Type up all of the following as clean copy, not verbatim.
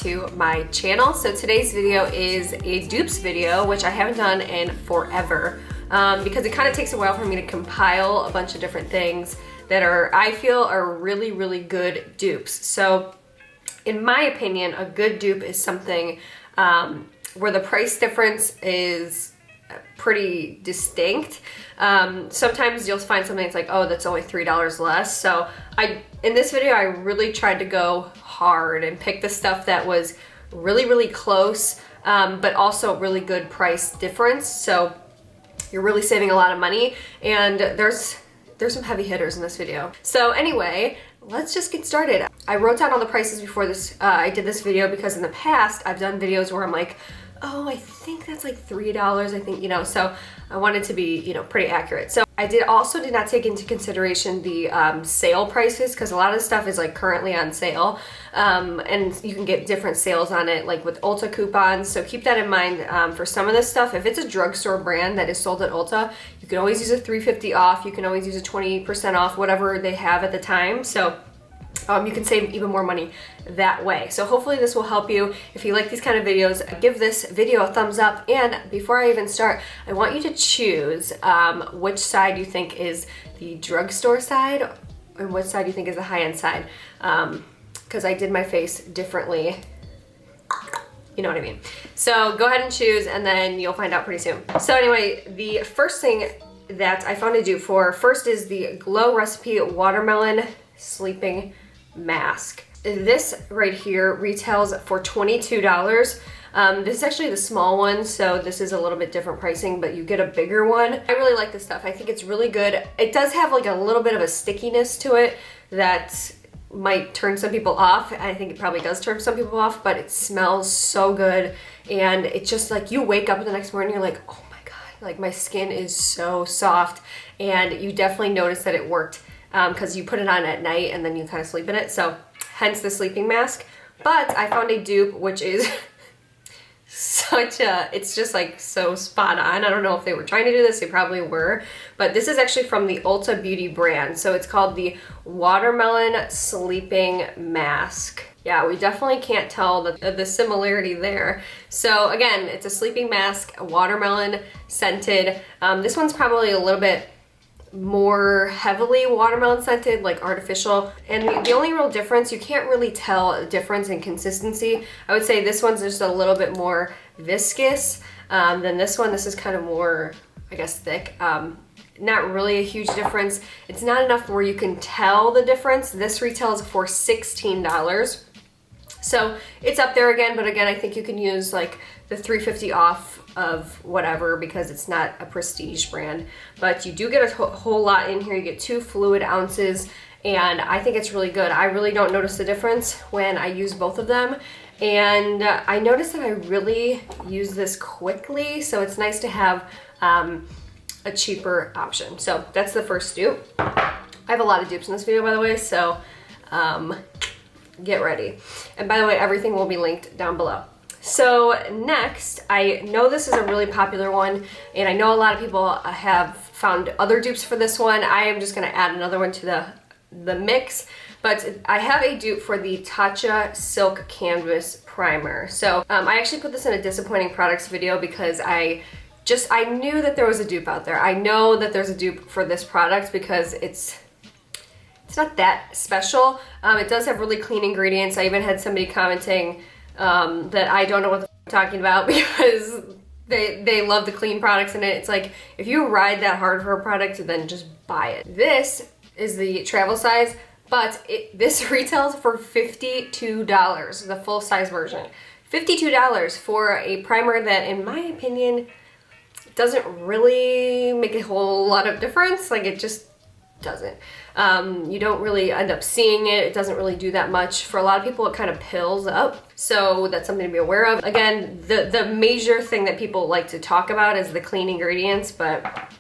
to my channel. So today's video is a dupes video, which I haven't done in forever because it kind of takes a while for me to compile a bunch of different things that I feel are really, really good dupes. So in my opinion, a good dupe is something where the price difference is pretty distinct. Sometimes you'll find something that's like, oh, that's only $3 less. So in this video, I really tried to go hard and pick the stuff that was really, really close, but also really good price difference. So you're really saving a lot of money, and there's some heavy hitters in this video. So anyway, let's just get started. I wrote down all the prices before this. I did this video because in the past I've done videos where I'm like, oh, I think that's like $3, I think, so I wanted to be, pretty accurate. So I did not take into consideration the sale prices, because a lot of the stuff is like currently on sale, and you can get different sales on it, like with Ulta coupons. So keep that in mind for some of this stuff. If it's a drugstore brand that is sold at Ulta, you can always use a $3.50 off. You can always use a 20% off, whatever they have at the time. So you can save even more money that way. So hopefully this will help you. If you like these kind of videos, give this video a thumbs up. And before I even start, I want you to choose which side you think is the drugstore side and which side you think is the high-end side. Because I did my face differently. You know what I mean? So go ahead and choose, and then you'll find out pretty soon. So anyway, the first thing that I found a dupe for first is the Glow Recipe Watermelon Sleeping Mask. This right here retails for $22. This is actually the small one, so this is a little bit different pricing, but you get a bigger one. I really like this stuff. I think it's really good. It does have like a little bit of a stickiness to it that might turn some people off. I think it probably does turn some people off, but it smells so good, and it's just like you wake up the next morning, you're like, oh my god, like my skin is so soft, and you definitely notice that it worked because you put it on at night and then you kind of sleep in it. So hence the sleeping mask. But I found a dupe which is it's just like so spot on. I don't know if they were trying to do this, they probably were, but this is actually from the Ulta Beauty brand. So it's called the Watermelon Sleeping Mask. Yeah, we definitely can't tell the similarity there. So again, it's a sleeping mask, a watermelon scented. This one's probably a little bit more heavily watermelon scented, like artificial. And the only real difference, you can't really tell a difference in consistency. I would say this one's just a little bit more viscous than this one. This is kind of more, I guess, thick. Not really a huge difference. It's not enough where you can tell the difference. This retails for $16. So it's up there again, but again, I think you can use like the $3.50 off of whatever because it's not a prestige brand. But you do get a whole lot in here. You get 2 fluid ounces, and I think it's really good. I really don't notice the difference when I use both of them. And I noticed that I really use this quickly, so it's nice to have a cheaper option. So that's the first dupe. I have a lot of dupes in this video, by the way, so get ready. And by the way, everything will be linked down below. So next, I know this is a really popular one, and I know a lot of people have found other dupes for this one. I am just gonna add another one to the mix, but I have a dupe for the Tatcha Silk Canvas Primer. So I actually put this in a disappointing products video because I knew that there was a dupe out there. I know that there's a dupe for this product because it's not that special. It does have really clean ingredients. I even had somebody commenting that I don't know what I'm talking about because they love the clean products in it. It's like, if you ride that hard for a product, then just buy it. This is the travel size, but this retails for $52, the full size version. $52 for a primer that, in my opinion, doesn't really make a whole lot of difference. Like, it just doesn't. You don't really end up seeing it. It doesn't really do that much. For a lot of people, it kind of pills up. So that's something to be aware of. Again, the major thing that people like to talk about is the clean ingredients, but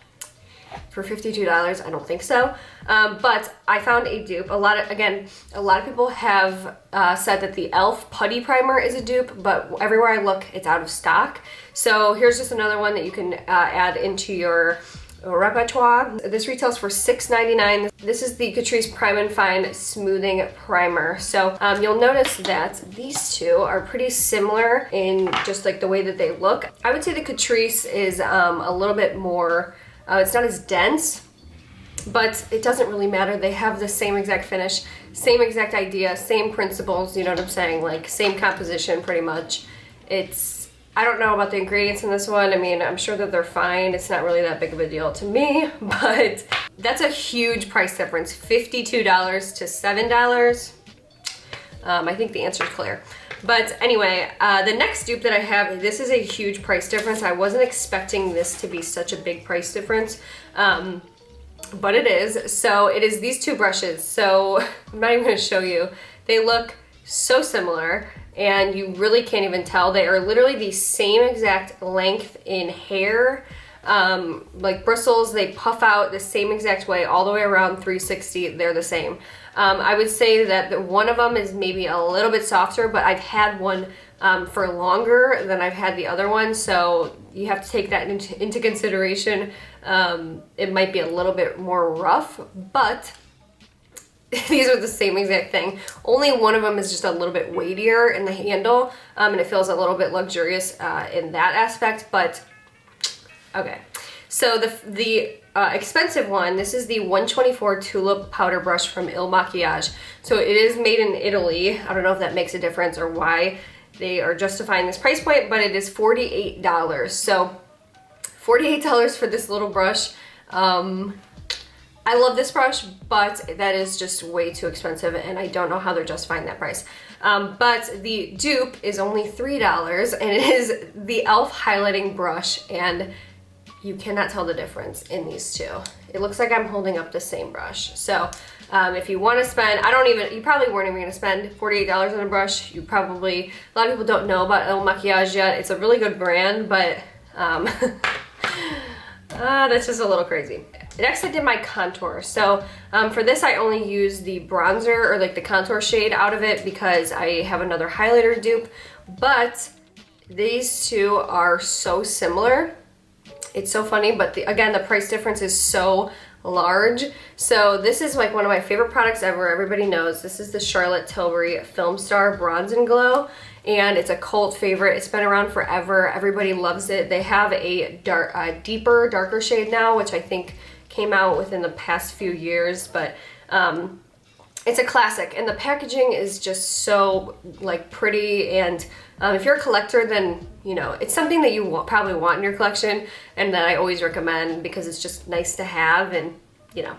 for $52, I don't think so. But I found a dupe. A lot of people have said that the e.l.f. Putty Primer is a dupe, but everywhere I look, it's out of stock. So here's just another one that you can add into your Repertoire. This retails for $6.99. This is the Catrice Prime and Fine Smoothing Primer. So you'll notice that these two are pretty similar in just like the way that they look. I would say the Catrice is a little bit more, it's not as dense, but it doesn't really matter. They have the same exact finish, same exact idea, same principles, you know what I'm saying? Like same composition pretty much. I don't know about the ingredients in this one. I mean, I'm sure that they're fine. It's not really that big of a deal to me, but that's a huge price difference. $52 to $7. I think the answer is clear. But anyway, the next dupe that I have, this is a huge price difference. I wasn't expecting this to be such a big price difference, but it is. So it is these two brushes. So I'm not even gonna show you. They look so similar, and you really can't even tell. They are literally the same exact length in hair, like bristles. They puff out the same exact way all the way around 360. They're the same. I would say that one of them is maybe a little bit softer, but I've had one for longer than I've had the other one, so you have to take that into consideration. It might be a little bit more rough, but these are the same exact thing. Only one of them is just a little bit weightier in the handle, and it feels a little bit luxurious in that aspect, but okay. So the expensive one, this is the 124 Tulip Powder Brush from Il Makiage. So it is made in Italy. I don't know if that makes a difference or why they are justifying this price point, but it is $48. So $48 for this little brush. I love this brush, but that is just way too expensive, and I don't know how they're justifying that price. But the dupe is only $3, and it is the e.l.f. highlighting brush, and you cannot tell the difference in these two. It looks like I'm holding up the same brush. So if you want to spend, you probably weren't even going to spend $48 on a brush. A lot of people don't know about Il Makiage yet. It's a really good brand, but that's just a little crazy. Next, I did my contour. So for this, I only use the bronzer or like the contour shade out of it because I have another highlighter dupe, but these two are so similar. It's so funny, but again, the price difference is so large. So this is like one of my favorite products ever. Everybody knows this is the Charlotte Tilbury Film Star Bronze and Glow, and it's a cult favorite. It's been around forever. Everybody loves it. They have a deeper, darker shade now, which I think came out within the past few years, but it's a classic, and the packaging is just so like pretty, and if you're a collector, then you know it's something that you probably want in your collection, and that I always recommend because it's just nice to have, and you know,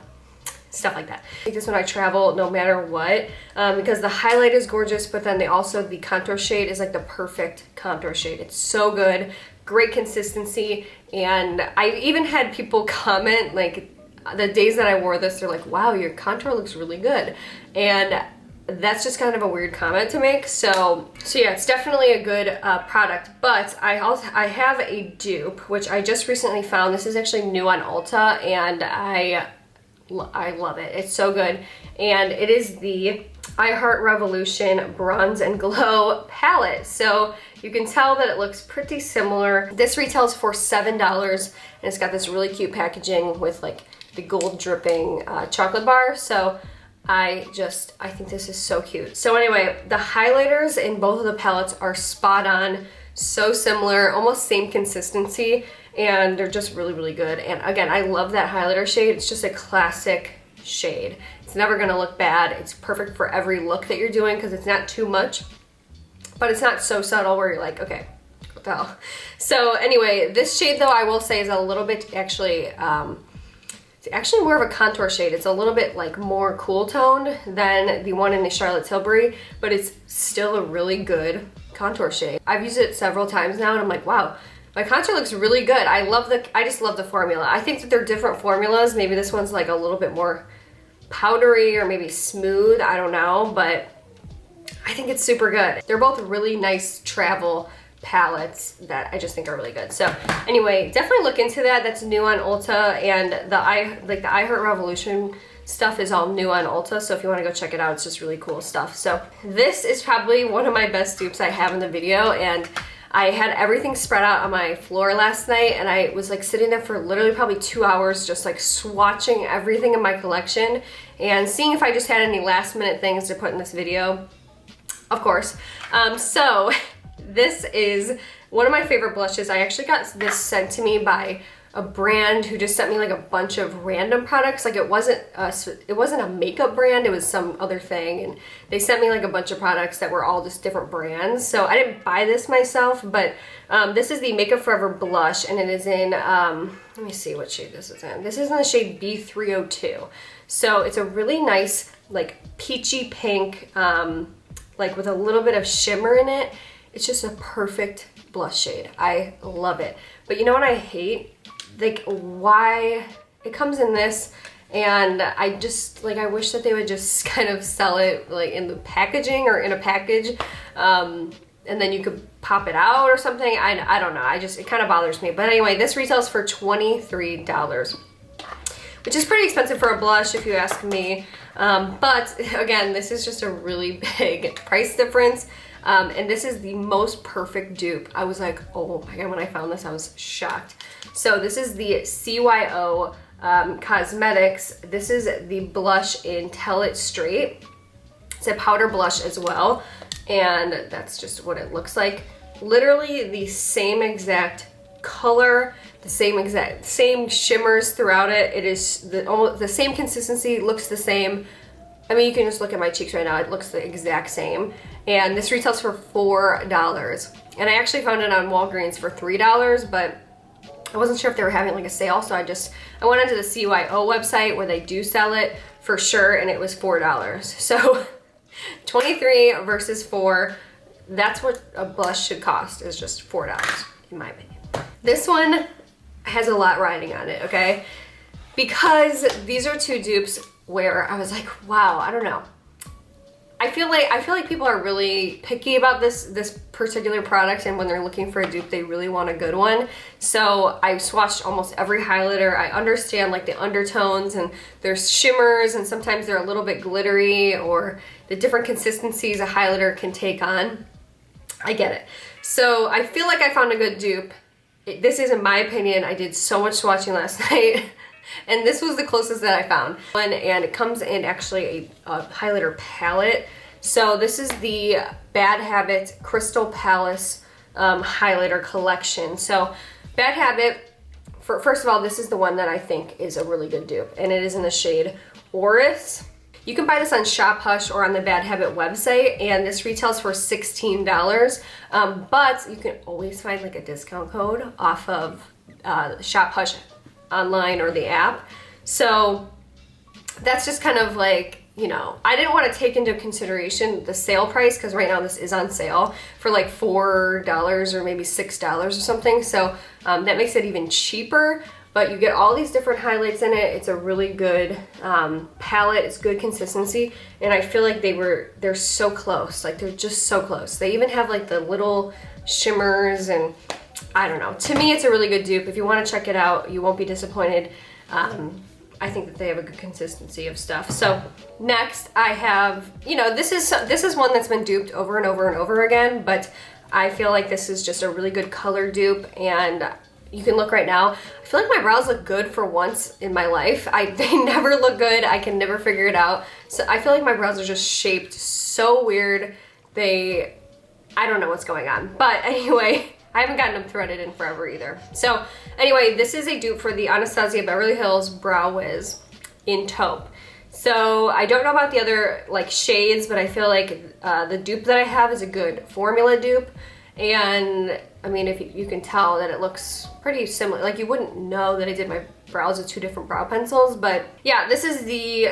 stuff like that. I take this when I travel no matter what, because the highlight is gorgeous, but then the contour shade is like the perfect contour shade. It's so good, great consistency, and I even had people comment like the days that I wore this, they're like, wow, your contour looks really good. And that's just kind of a weird comment to make. So yeah, it's definitely a good product. But I have a dupe, which I just recently found. This is actually new on Ulta, and I love it. It's so good. And it is the I Heart Revolution Bronze and Glow palette. So you can tell that it looks pretty similar. This retails for $7, and it's got this really cute packaging with like the gold dripping chocolate bar. So I think this is so cute. So anyway, the highlighters in both of the palettes are spot on, so similar, almost same consistency, and they're just really, really good. And again, I love that highlighter shade. It's just a classic shade. It's never gonna look bad. It's perfect for every look that you're doing because it's not too much, but it's not so subtle where you're like, okay, what the hell? So anyway, this shade though, I will say is a little bit actually, it's actually more of a contour shade. It's a little bit like more cool toned than the one in the Charlotte Tilbury, but it's still a really good contour shade. I've used it several times now, and I'm like, wow, my contour looks really good. I just love the formula. I think that they're different formulas. Maybe this one's like a little bit more powdery or maybe smooth, I don't know, but I think it's super good. They're both really nice travel palettes that I just think are really good. So anyway, definitely look into that. That's new on Ulta, and the I Heart Revolution stuff is all new on Ulta, so if you want to go check it out, it's just really cool stuff. So this is probably one of my best dupes I have in the video, and I had everything spread out on my floor last night, and I was like sitting there for literally probably 2 hours just like swatching everything in my collection and seeing if I just had any last minute things to put in this video, of course. So this is one of my favorite blushes. I actually got this sent to me by a brand who just sent me like a bunch of random products. Like it wasn't a makeup brand, it was some other thing, and they sent me like a bunch of products that were all just different brands. So I didn't buy this myself, but this is the Makeup Forever blush, and it is in let me see what shade this is in. This is in the shade B302. So it's a really nice like peachy pink, like with a little bit of shimmer in it. It's just a perfect blush shade. I love it. But you know what I hate? Like why it comes in this, and I just like, I wish that they would just kind of sell it like in the packaging or in a package, and then you could pop it out or something. I don't know, it kind of bothers me. But anyway, this retails for $23, which is pretty expensive for a blush if you ask me. But again, this is just a really big price difference. And this is the most perfect dupe. I was like, oh my god, when I found this, I was shocked. So this is the CYO Cosmetics. This is the blush in Tell It Straight. It's a powder blush as well, and that's just what it looks like. Literally the same exact color, the same shimmers throughout it. It is almost the same consistency, looks the same. I mean, you can just look at my cheeks right now. It looks the exact same. And this retails for $4. And I actually found it on Walgreens for $3, but I wasn't sure if they were having like a sale, so I went onto the CYO website where they do sell it for sure, and it was $4. So 23 versus 4, that's what a blush should cost, is just $4, in my opinion. This one has a lot riding on it, okay? Because these are two dupes where I was like, wow, I don't know. I feel like people are really picky about this particular product, and when they're looking for a dupe, they really want a good one. So I swatched almost every highlighter. I understand like the undertones, and there's shimmers, and sometimes they're a little bit glittery, or the different consistencies a highlighter can take on. I get it. So I feel like I found a good dupe. This is, in my opinion, I did so much swatching last night. And this was the closest that I found. And it comes in actually a highlighter palette. So this is the Bad Habit Crystal Palace highlighter collection. So Bad Habit, first of all, this is the one that I think is a really good dupe, and it is in the shade Oris. You can buy this on Shop Hush or on the Bad Habit website, and this retails for $16. But you can always find like a discount code off of Shop Hush online or the app. So that's just kind of like, you know, I didn't want to take into consideration the sale price, because right now this is on sale for like $4 or maybe $6 or something. So that makes it even cheaper. But you get all these different highlights in it. It's a really good palette. It's good consistency. And I feel like they're so close. Like they're just so close. They even have like the little shimmers, and I don't know. To me, it's a really good dupe. If you want to check it out, you won't be disappointed. I think that they have a good consistency of stuff. So next I have, you know, this is one that's been duped over and over and over again, but I feel like this is just a really good color dupe, and you can look right now. I feel like my brows look good for once in my life. They never look good. I can never figure it out. So I feel like my brows are just shaped so weird. I don't know what's going on. But anyway, I haven't gotten them threaded in forever either. So anyway, this is a dupe for the Anastasia Beverly Hills Brow Wiz in taupe. So I don't know about the other like shades, but I feel like the dupe that I have is a good formula dupe. And I mean, if you can tell that it looks pretty similar. Like you wouldn't know that I did my brows with two different brow pencils, but yeah, this is the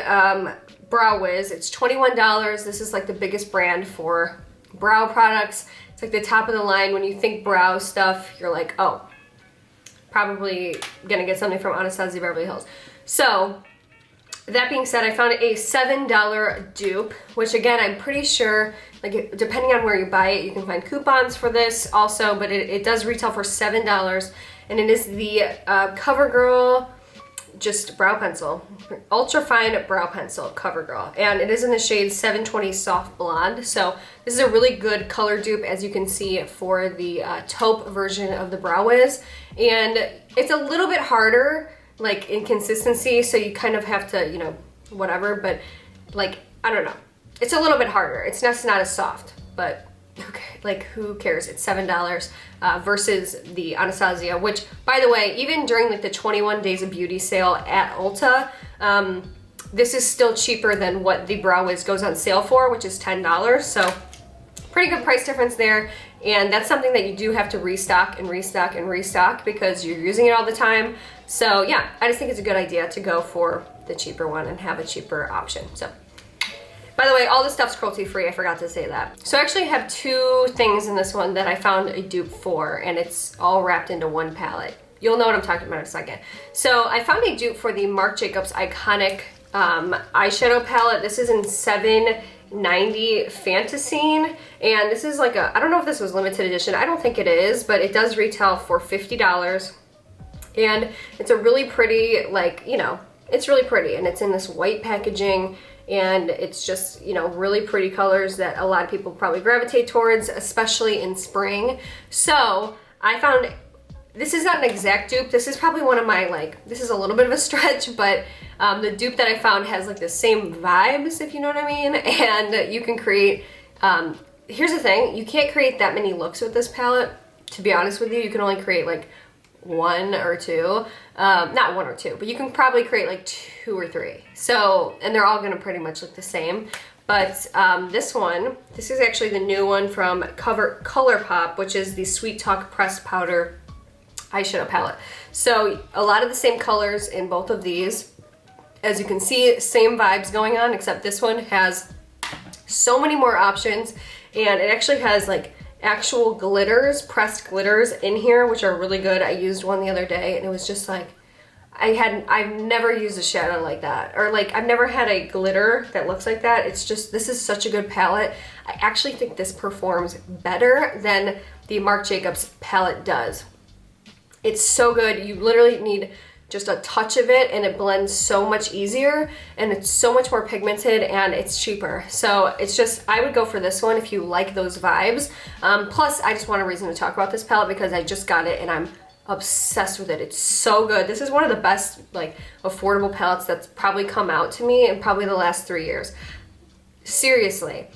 Brow Wiz. It's $21. This is like the biggest brand for brow products. It's like the top of the line. When you think brow stuff, you're like, oh, probably gonna get something from Anastasia Beverly Hills. So that being said, I found a $7 dupe, which again, I'm pretty sure, like depending on where you buy it, you can find coupons for this also, but it does retail for $7, and it is the CoverGirl just brow pencil, ultra fine brow pencil, CoverGirl, and it is in the shade 720 Soft Blonde. So this is a really good color dupe, as you can see, for the taupe version of the Brow Wiz, and it's a little bit harder, like in consistency, so you kind of have to, you know, whatever, but like, I don't know, it's a little bit harder. It's not as soft, but okay, like who cares? It's $7 versus the Anastasia, which, by the way, even during like the 21 Days of Beauty sale at Ulta, this is still cheaper than what the Brow Wiz goes on sale for, which is $10. So pretty good price difference there. And that's something that you do have to restock and restock and restock because you're using it all the time. So yeah, I just think it's a good idea to go for the cheaper one and have a cheaper option. So, by the way, all this stuff's cruelty free, I forgot to say that. So I actually have two things in this one that I found a dupe for, and it's all wrapped into one palette. You'll know what I'm talking about in a second. So I found a dupe for the Marc Jacobs Iconic eyeshadow palette. This is in 790 Fantasine, and this is like a, I don't know if this was limited edition, I don't think it is, but it does retail for $50. And it's a really pretty, like, you know, it's really pretty, and it's in this white packaging, and it's just, you know, really pretty colors that a lot of people probably gravitate towards, especially in spring. So I found, this is not an exact dupe, this is probably one of my, like, this is a little bit of a stretch, but the dupe that I found has like the same vibes, if you know what I mean, and you can create, here's the thing, you can't create that many looks with this palette, to be honest with you. You can only create like one or two, not one or two, but you can probably create like 2 or 3. So, and they're all gonna pretty much look the same. But this one, this is actually the new one from ColourPop, which is the Sweet Talk Pressed Powder eyeshadow palette. So a lot of the same colors in both of these. As you can see, same vibes going on, except this one has so many more options, and it actually has like actual glitters, pressed glitters in here, which are really good. I used one the other day, and it was just like, I've never used a shadow like that, or like I've never had a glitter that looks like that. It's just, this is such a good palette. I actually think this performs better than the Marc Jacobs palette does. It's so good. You literally need just a touch of it, and it blends so much easier, and it's so much more pigmented, and it's cheaper. So it's just, I would go for this one if you like those vibes. Plus, I just want a reason to talk about this palette because I just got it and I'm obsessed with it. It's so good. This is one of the best, like, affordable palettes that's probably come out to me in probably the last 3 years. Seriously,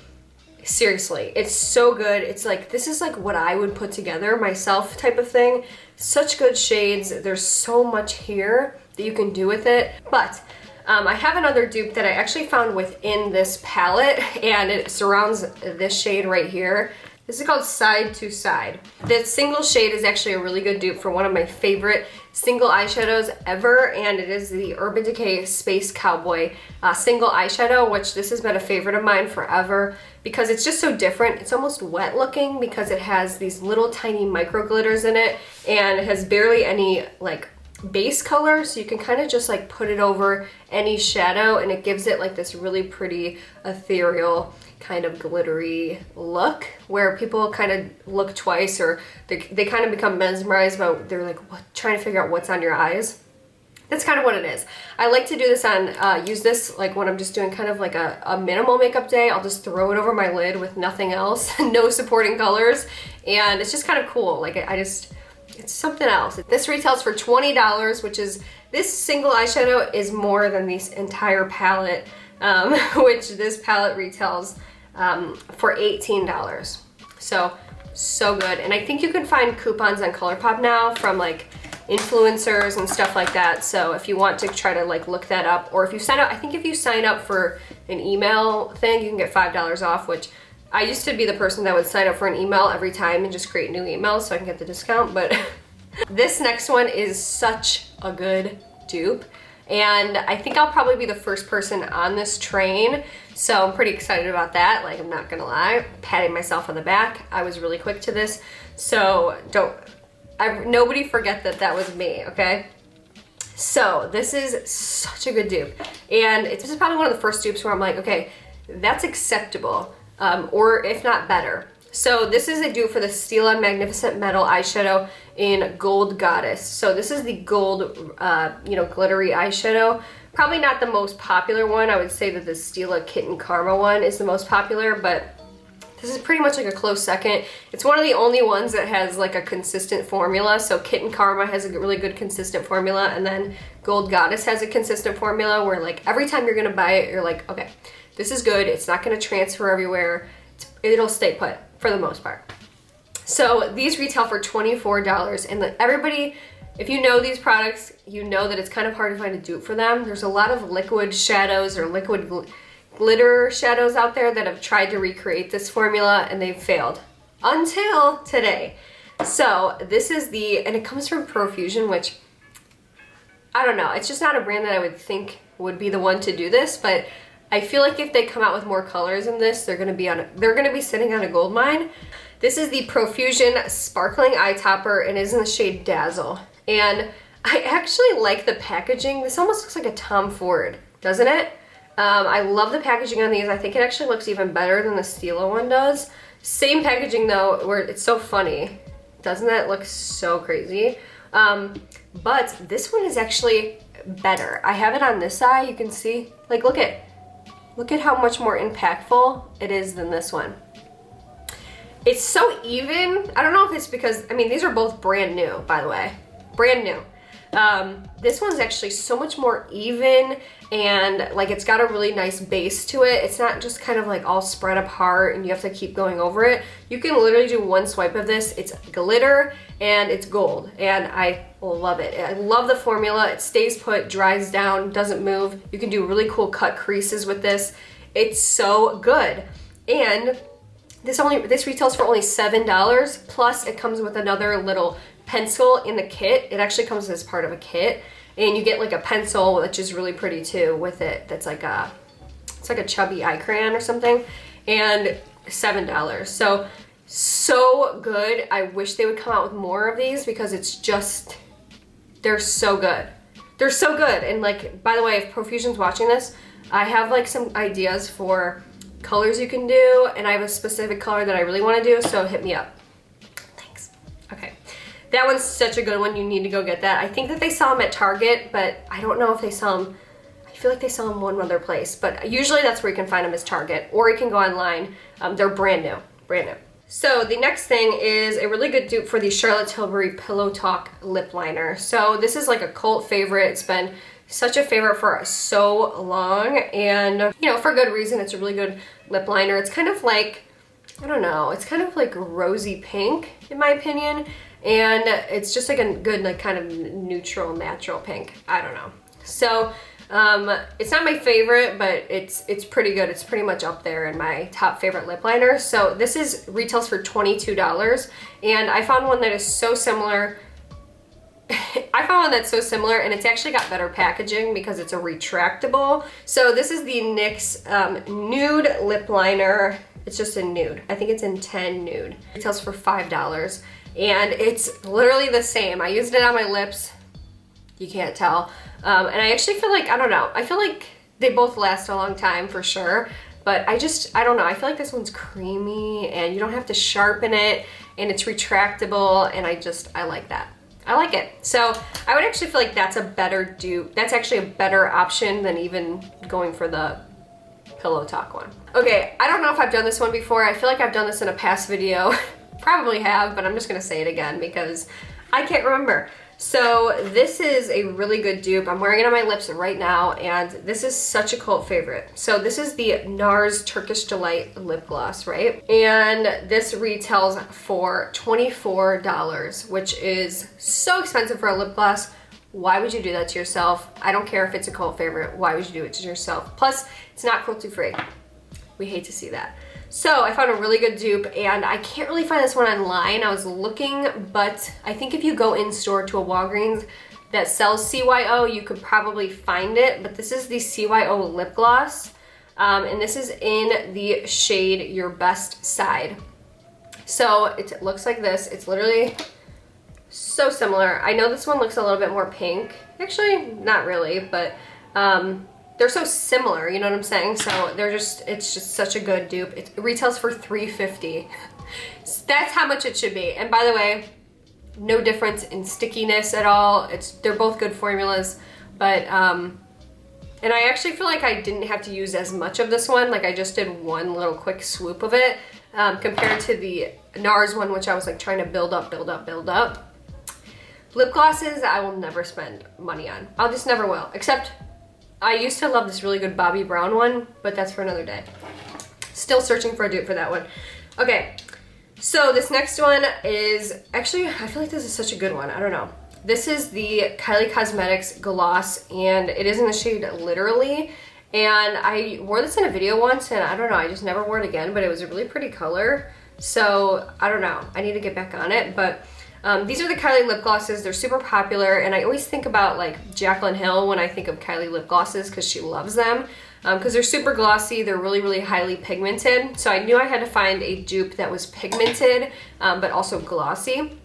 it's so good. It's like, this is like what I would put together myself type of thing. Such good shades. There's so much here that you can do with it. But I have another dupe that I actually found within this palette, and it surrounds this shade right here. This is called Side to Side. This single shade is actually a really good dupe for one of my favorite single eyeshadows ever, and it is the Urban Decay Space Cowboy single eyeshadow, which this has been a favorite of mine forever because it's just so different. It's almost wet looking because it has these little tiny micro glitters in it, and it has barely any like base color, so you can kind of just like put it over any shadow, and it gives it like this really pretty ethereal kind of glittery look where people kind of look twice, or they kind of become mesmerized about, they're like, what, trying to figure out what's on your eyes. That's kind of what it is. I like to do this on, use this like when I'm just doing kind of like a minimal makeup day. I'll just throw it over my lid with nothing else, no supporting colors, and it's just kind of cool. Like I just, it's something else. This retails for $20, which is, this single eyeshadow is more than this entire palette, which this palette retails for $18. So good. And I think you can find coupons on ColourPop now from like influencers and stuff like that. So if you want to try to like look that up, or if you sign up, I think if you sign up for an email thing, you can get $5 off, which I used to be the person that would sign up for an email every time and just create new emails so I can get the discount. But this next one is such a good dupe, and I think I'll probably be the first person on this train, so I'm pretty excited about that. Like, I'm not gonna lie, patting myself on the back. I was really quick to this, so nobody forget that that was me, okay? So this is such a good dupe, and this is probably one of the first dupes where I'm like, okay, that's acceptable, or if not better. So this is a dupe for the Stila Magnificent Metal eyeshadow in Gold Goddess. So this is the gold, you know, glittery eyeshadow. Probably not the most popular one. I would say that the Stila Kitten Karma one is the most popular, but this is pretty much like a close second. It's one of the only ones that has like a consistent formula. So Kitten Karma has a really good consistent formula, and then Gold Goddess has a consistent formula where like every time you're gonna buy it, you're like, okay, this is good. It's not gonna transfer everywhere. It'll stay put for the most part. So these retail for $24, and everybody, if you know these products, you know that it's kind of hard to find a dupe for them. There's a lot of liquid shadows or liquid glitter shadows out there that have tried to recreate this formula and they've failed until today. So this is and it comes from Profusion, which I don't know, it's just not a brand that I would think would be the one to do this, but I feel like if they come out with more colors in this, they're gonna be sitting on a gold mine. This is the Profusion Sparkling Eye Topper, and it is in the shade Dazzle. And I actually like the packaging. This almost looks like a Tom Ford, doesn't it? I love the packaging on these. I think it actually looks even better than the Stila one does. Same packaging though, where it's so funny. Doesn't that look so crazy? But this one is actually better. I have it on this eye, you can see. Like, look at how much more impactful it is than this one. It's so even. I don't know if it's because, I mean, these are both brand new, by the way. Brand new. This one's actually so much more even, and like it's got a really nice base to it. It's not just kind of like all spread apart and you have to keep going over it. You can literally do one swipe of this. It's glitter and it's gold, and I love it. I love the formula. It stays put, dries down, doesn't move. You can do really cool cut creases with this. It's so good. And this retails for only $7, plus it comes with another little pencil in the kit. It actually comes as part of a kit, and you get like a pencil, which is really pretty too, with it. That's like it's like a chubby eye crayon or something, and $7. So good. I wish they would come out with more of these because it's just, they're so good. They're so good. And like, by the way, if Profusion's watching this, I have like some ideas for colors you can do, and I have a specific color that I really want to do, so hit me up. Thanks. Okay. That one's such a good one. You need to go get that. I think that they sell them at Target, but I don't know if they sell them. I feel like they sell them one other place, but usually that's where you can find them, is Target, or you can go online. They're brand new, brand new. So the next thing is a really good dupe for the Charlotte Tilbury Pillow Talk lip liner. So this is like a cult favorite. It's been such a favorite for so long, and you know, for good reason. It's a really good lip liner. It's kind of like, I don't know, it's kind of like rosy pink in my opinion, and it's just like a good like kind of neutral natural pink. I don't know. So it's not my favorite, but it's pretty good. It's pretty much up there in my top favorite lip liner. So this retails for $22, and I found one that is so similar. I found one that's so similar, and it's actually got better packaging because it's a retractable. So this is the NYX Nude Lip Liner. It's just a nude. I think it's in 10 nude. It retails for $5, and it's literally the same. I used it on my lips. You can't tell. And I actually feel like, I don't know, I feel like they both last a long time for sure, but I don't know, I feel like this one's creamy and you don't have to sharpen it, and it's retractable, and I like that. I like it. So I would actually feel like that's a better dupe. That's actually a better option than even going for the Pillow Talk one. Okay, I don't know if I've done this one before. I feel like I've done this in a past video. Probably have, but I'm just gonna say it again because I can't remember. So this is a really good dupe. I'm wearing it on my lips right now, and this is such a cult favorite. So this is the NARS Turkish Delight lip gloss, right? And this retails for $24, which is so expensive for a lip gloss. Why would you do that to yourself? I don't care if it's a cult favorite. Why would you do it to yourself? Plus, it's not cruelty free. We hate to see that. So I found a really good dupe, and I can't really find this one online. I was looking, but I think if you go in store to a Walgreens that sells CYO, you could probably find it. But this is the CYO lip gloss, and this is in the shade Your Best Side. So it looks like this. It's literally so similar. I know this one looks a little bit more pink. Actually, not really, but they're so similar, you know what I'm saying? So it's just such a good dupe. It retails for $3.50. That's how much it should be. And by the way, no difference in stickiness at all. They're both good formulas, but and I actually feel like I didn't have to use as much of this one. Like I just did one little quick swoop of it compared to the NARS one, which I was like trying to build up. Lip glosses, I will never spend money on. I'll just never will. Except I used to love this really good Bobbi Brown one, but that's for another day. Still searching for a dupe for that one. Okay, so this next one is, actually, I feel like this is such a good one. I don't know. This is the Kylie Cosmetics Gloss, and it is in the shade Literally. And I wore this in a video once, and I don't know, I just never wore it again, but it was a really pretty color. So, I don't know. I need to get back on it, but these are the Kylie lip glosses. They're super popular, and I always think about like Jaclyn Hill when I think of Kylie lip glosses because she loves them. Because they're super glossy, they're really, really highly pigmented. So I knew I had to find a dupe that was pigmented, but also glossy.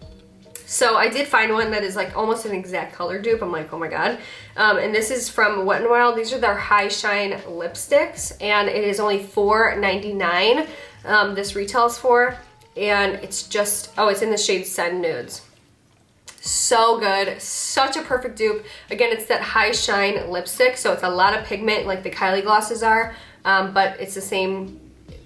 So I did find one that is like almost an exact color dupe. I'm like, oh my God. And this is from Wet n Wild. These are their High Shine lipsticks, and it is only $4.99. This retails for, and it's just, oh, it's in the shade Send Nudes. So good, such a perfect dupe. Again, it's that High Shine lipstick, so it's a lot of pigment like the Kylie glosses are, but it's the same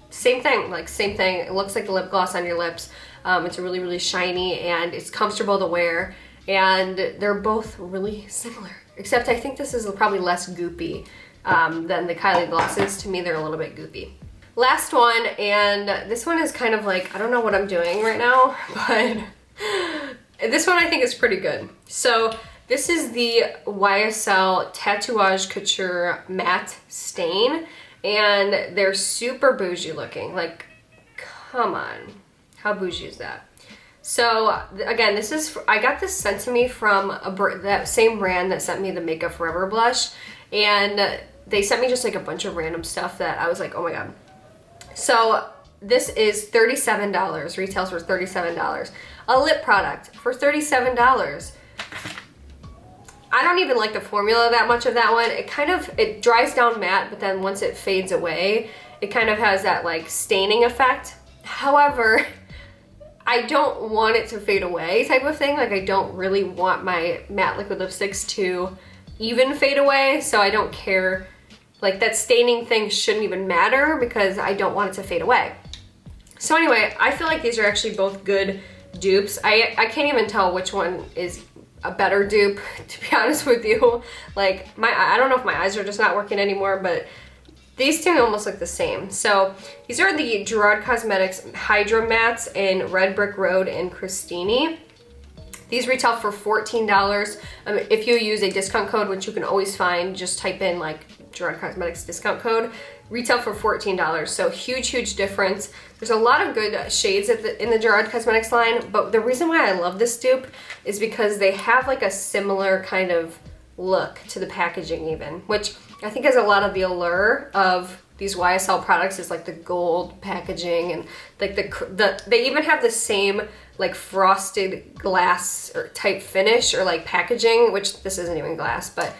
thing, like same thing. It looks like the lip gloss on your lips. It's really, really shiny, and it's comfortable to wear, and they're both really similar, except I think this is probably less goopy than the Kylie glosses. To me, they're a little bit goopy. Last one, and this one is kind of like, I don't know what I'm doing right now, but this one I think is pretty good. So this is the YSL Tatouage Couture Matte Stain, and they're super bougie looking. Like, come on, how bougie is that? So again, this is, I got this sent to me from that same brand that sent me the Makeup Forever blush, and they sent me just like a bunch of random stuff that I was like, oh my God. So this is $37, retails for $37. A lip product for $37. I don't even like the formula that much of that one. It dries down matte, but then once it fades away, it kind of has that like staining effect. However, I don't want it to fade away type of thing. Like I don't really want my matte liquid lipsticks to even fade away, so I don't care. Like that staining thing shouldn't even matter because I don't want it to fade away. So anyway, I feel like these are actually both good dupes. I can't even tell which one is a better dupe, to be honest with you. Like I don't know if my eyes are just not working anymore, but these two almost look the same. So these are the Gerard Cosmetics Hydra Mattes in Red Brick Road and Christini. These retail for $14. If you use a discount code, which you can always find, just type in like Gerard Cosmetics discount code, retail for $14. So huge, huge difference. There's a lot of good shades in the Gerard Cosmetics line, but the reason why I love this dupe is because they have like a similar kind of look to the packaging even, which I think is a lot of the allure of these YSL products is like the gold packaging, and like they even have the same like frosted glass or type finish or like packaging, which this isn't even glass, but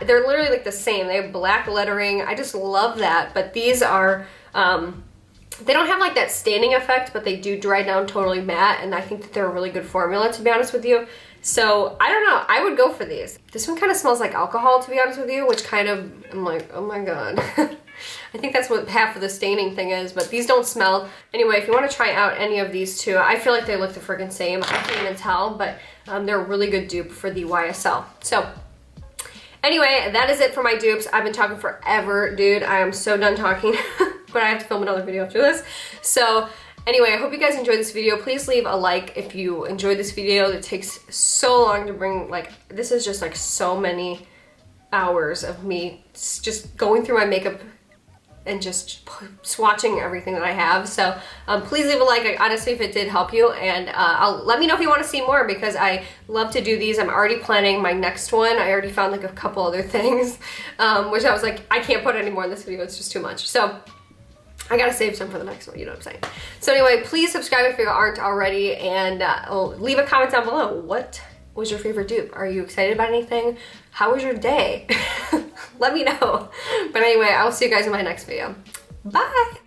they're literally like the same. They have black lettering. I just love that. But these are, they don't have like that staining effect, but they do dry down totally matte, and I think that they're a really good formula, to be honest with you. So I don't know, I would go for these. This one kind of smells like alcohol, to be honest with you, which kind of, I'm like, oh my God. I think that's what half of the staining thing is, but these don't smell. Anyway, if you want to try out any of these two, I feel like they look the friggin' same. I can't even tell, but they're a really good dupe for the YSL. So anyway, that is it for my dupes. I've been talking forever, dude. I am so done talking, but I have to film another video after this. So anyway, I hope you guys enjoyed this video. Please leave a like if you enjoyed this video. It takes so long to bring, like, this is just like so many hours of me just going through my makeup and just swatching everything that I have. So please leave a like, honestly, if it did help you, and let me know if you want to see more, because I love to do these. I'm already planning my next one. I already found like a couple other things, which I was like, I can't put any more in this video, it's just too much. So I gotta save some for the next one, you know what I'm saying? So anyway, please subscribe if you aren't already, and leave a comment down below. What was your favorite dupe? Are you excited about anything? How was your day? Let me know. But anyway, I will see you guys in my next video. Bye!